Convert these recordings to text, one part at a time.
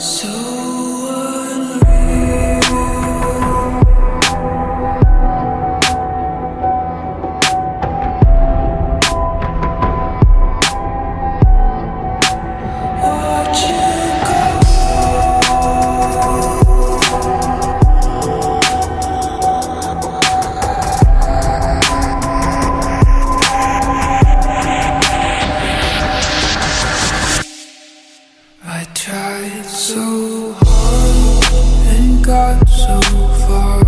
So unreal. Watch you go. I tried so hard and got so far,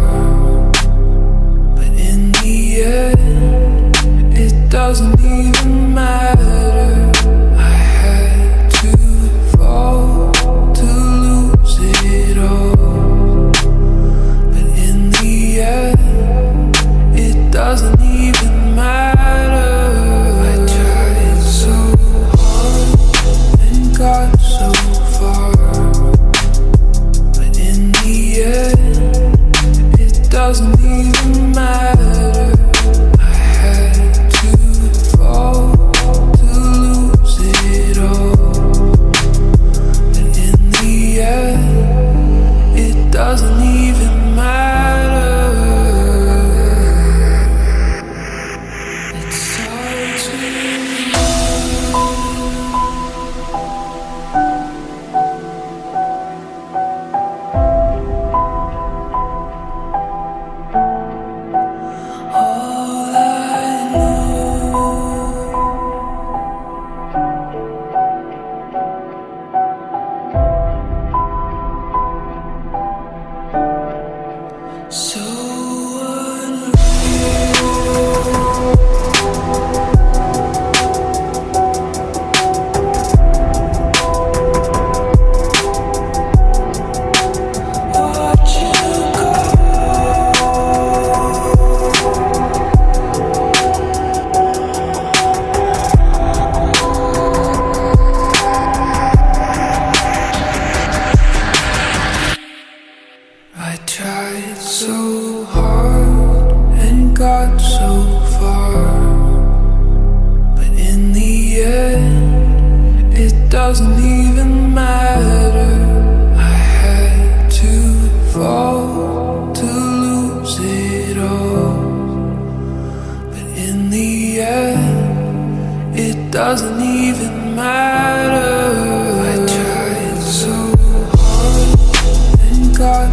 but in the end, it doesn't even matter. I had to fall to lose it all, but in the end, it doesn't even matter. I tried so hard and got so far, but in the end, it doesn't even matter. I had to fall to lose it all, but in the end, it doesn't even matter. It starts with all I know. So unreal. Watch you go. I tried so hard and got so far, but in the end, it doesn't even matter. I had to fall to lose it all, but in the end, it doesn't even matter. I tried so hard and got